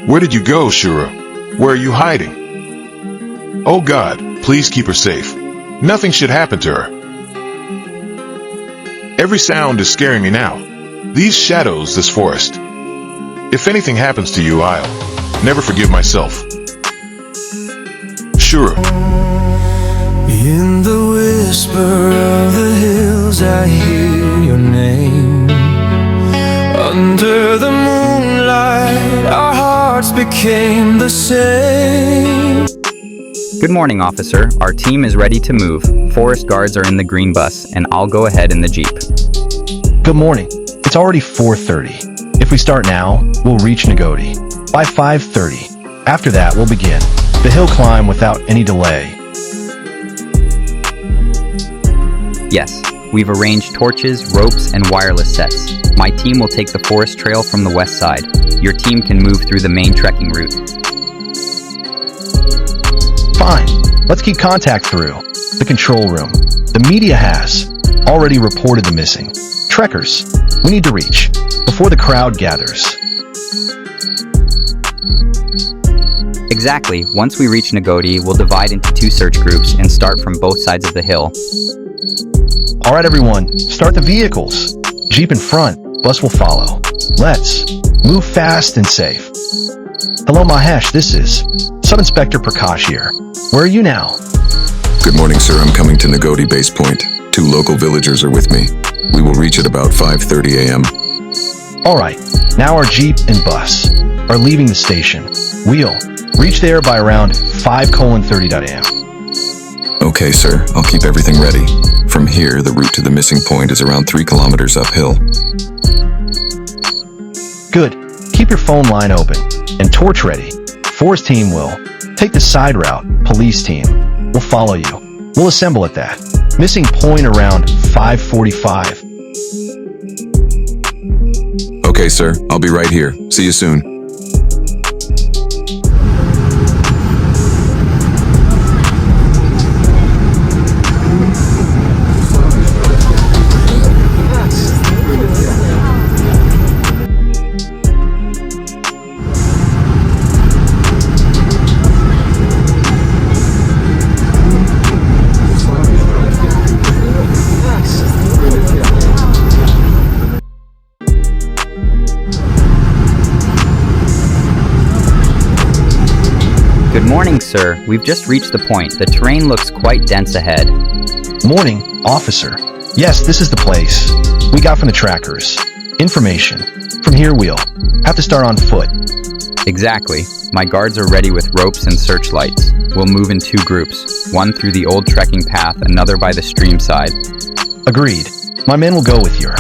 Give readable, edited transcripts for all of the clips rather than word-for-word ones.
Where did you go, Shuru? Where are you hiding? Oh God, please keep her safe. Nothing should happen to her. Every sound is scaring me now. These shadows, this forest. If anything happens to you, I'll never forgive myself. Shuru. In the whisper of the hills I hear your name. Under the moonlight our hearts became the same. Good morning, officer. Our team is ready to move. Forest guards are in the green bus, and I'll go ahead in the jeep. Good morning. It's already 4:30. If we start now, we'll reach Ngoti by 5:30. After that, we'll begin the hill climb without any delay. Yes, we've arranged torches, ropes, and wireless sets. My team will take the forest trail from the west side. Your team can move through the main trekking route. Fine. Let's keep contact through the control room. The media has already reported the missing trekkers. We need to reach before the crowd gathers. Exactly. Once we reach Ngoti, we'll divide into 2 search groups and start from both sides of the hill. All right, everyone, start the vehicles. Jeep in front, bus will follow. Let's move fast and safe. Hello, Mahesh. This is Sub-Inspector Prakash here. Where are you now? Good morning, sir. I'm coming to Ngoti Base Point. 2 local villagers are with me. We will reach at about 5:30 a.m. All right. Now our Jeep and bus are leaving the station. We'll reach there by around 5:30 a.m. Okay, sir. I'll keep everything ready. From here, the route to the missing point is around 3 kilometers uphill. Good. Keep your phone line open and torch ready. Forest team will take the side route. Police team will follow you. We'll assemble at that missing point around 5:45. Okay, sir. I'll be right here. See you soon. Good morning, sir. We've just reached the point. The terrain looks quite dense ahead. Morning, officer. Yes, this is the place we got from the trackers. Information. From here, we'll have to start on foot. Exactly. My guards are ready with ropes and searchlights. We'll move in 2 groups, one through the old trekking path, another by the stream side. Agreed. My men will go with your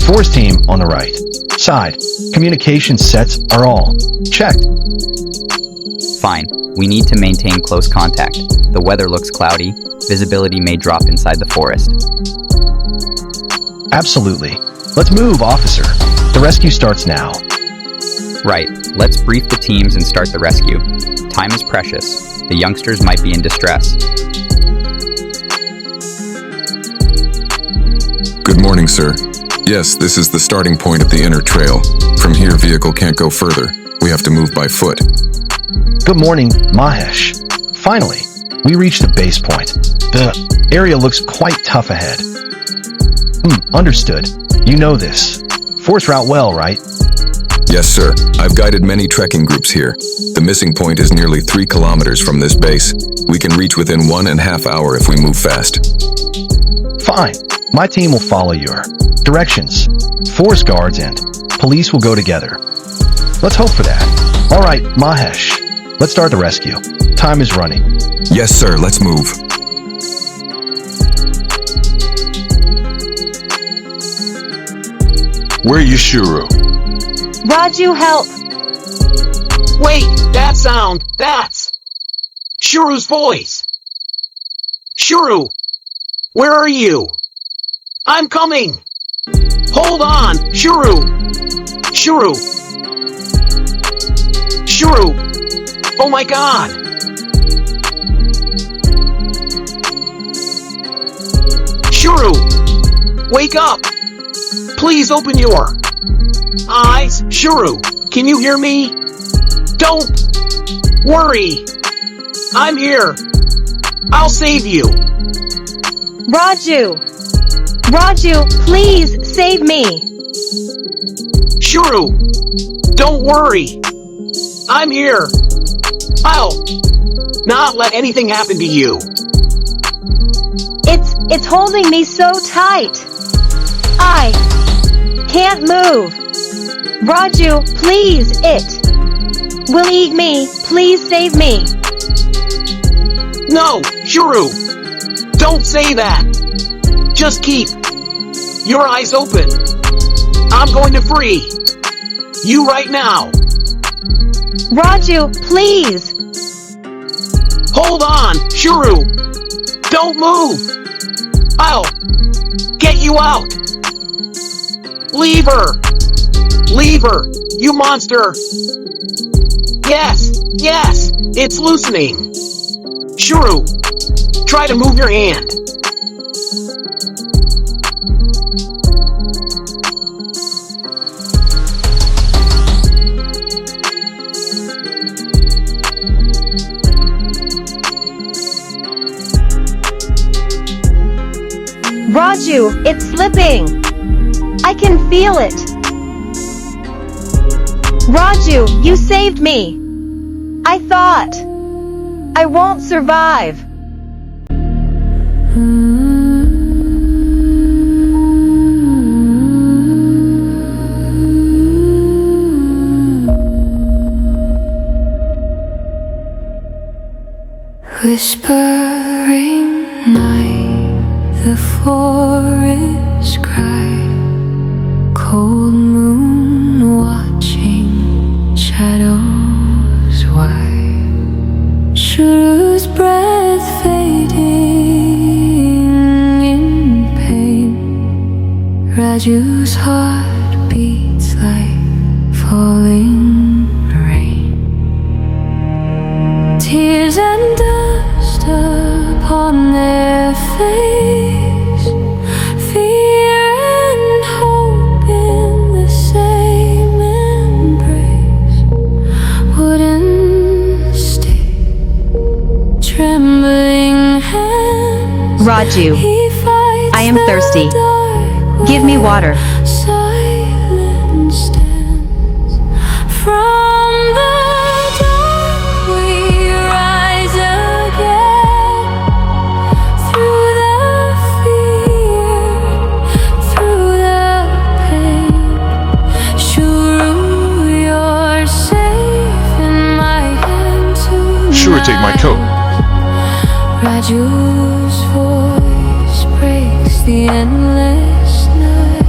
forest team on the right side. Communication sets are all checked. Fine. We need to maintain close contact. The weather looks cloudy. Visibility may drop inside the forest. Absolutely. Let's move, officer. The rescue starts now. Right. Let's brief the teams and start the rescue. Time is precious. The youngsters might be in distress. Good morning, sir. Yes, this is the starting point of the inner trail. From here, vehicle can't go further. We have to move by foot. Good morning, Mahesh. Finally, we reached the base point. The area looks quite tough ahead. Understood. You know this forest route well, right? Yes, sir. I've guided many trekking groups here. The missing point is nearly 3 kilometers from this base. We can reach within 1.5 hours if we move fast. Fine. My team will follow your directions. Forest guards and police will go together. Let's hope for that. All right, Mahesh. Let's start the rescue. Time is running. Yes, sir. Let's move. Where are you, Shuru? Raju, help! Wait, that sound! That's Shuru's voice! Shuru! Where are you? I'm coming! Hold on! Shuru! Shuru! Shuru! Oh my god! Shuru! Wake up! Please open your eyes! Shuru! Can you hear me? Don't worry. I'm here. I'll save you. Raju! Raju, please save me! Shuru, don't worry. I'm here. I'll not let anything happen to you. It's holding me so tight. I can't move. Raju, please, it will eat me. Please save me. No, Shuru, don't say that. Just keep your eyes open. I'm going to free you right now. Raju, please. Hold on, Shuru. Don't move. I'll get you out. Leave her. Leave her, you monster. Yes, yes, it's loosening. Shuru, try to move your hand. Raju, it's slipping. I can feel it. Raju, you saved me. I thought I won't survive. Whispering night, the forest cry, cold moon watching shadows wide, Shuru's breath fading in pain, Raju's heart beats like falling rain, tears and dust upon their face, fear and hope in the same embrace, wouldn't stick, trembling hands. Raju, He fights I am the thirsty. dark Give me while water. silence stands. From the dark we rise again, through the fear, through the pain. Shuru, you're safe in my hands tonight. Sure, take my coat. Raju's voice breaks the endless night.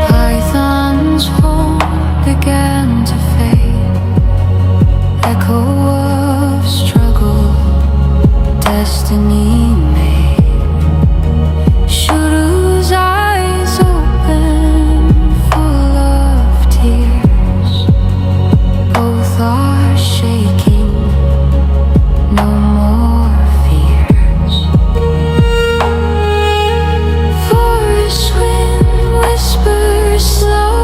Python's horn began to fade, echo of struggle, destiny made. Shuru's eyes open, full of tears. Both are shaking, no more fears. Forest wind whispers slow,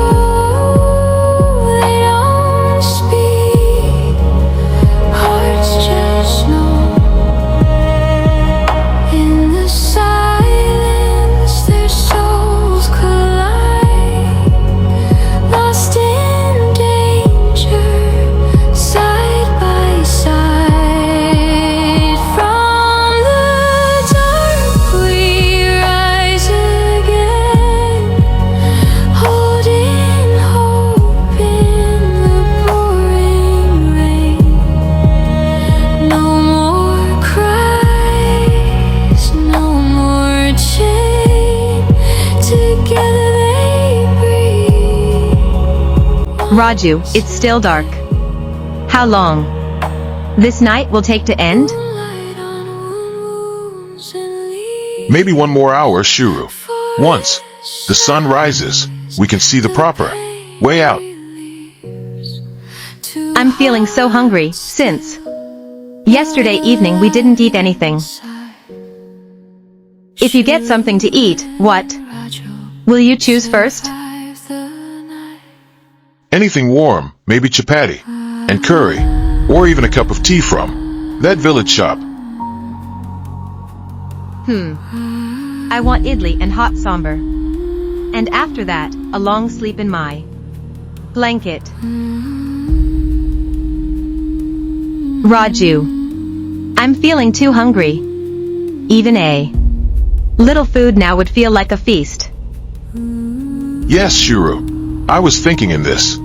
they don't speak, hearts just know. In the silence their souls collide, lost in danger, side by side. From the dark we rise again, holding hope in the pouring rain. No more cries, no more chain, together they breathe. Raju, it's still dark. How long this night will take to end? Light on wounds and leaves. Maybe one more hour, Shuru. Once the sun rises, we can see the proper way out. I'm feeling so hungry, since yesterday evening we didn't eat anything. If you get something to eat, what will you choose first? Anything warm, maybe chapati, and curry, or even a cup of tea from that village shop. I want idli and hot sambar. And after that, a long sleep in my blanket. Raju, I'm feeling too hungry. Even a little food now would feel like a feast. Yes, Shuru. I was thinking in this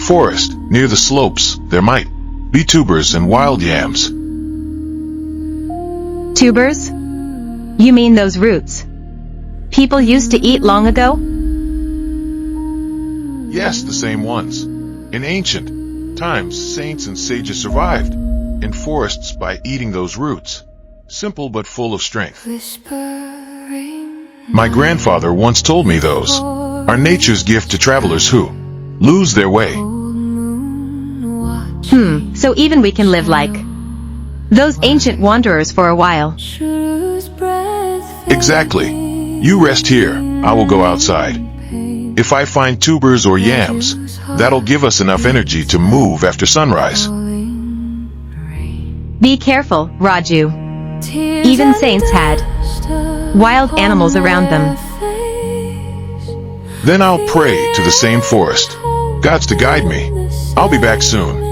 forest, near the slopes, there might be tubers and wild yams. Tubers? You mean those roots people used to eat long ago? Yes, the same ones. In ancient times, saints and sages survived in forests by eating those roots. Simple but full of strength. My grandfather once told me those are nature's gift to travelers who lose their way. So even we can live like those ancient wanderers for a while. Exactly. You rest here, I will go outside. If I find tubers or yams, that'll give us enough energy to move after sunrise. Be careful, Raju. Even saints had wild animals around them. Then I'll pray to the same forest gods to guide me. I'll be back soon.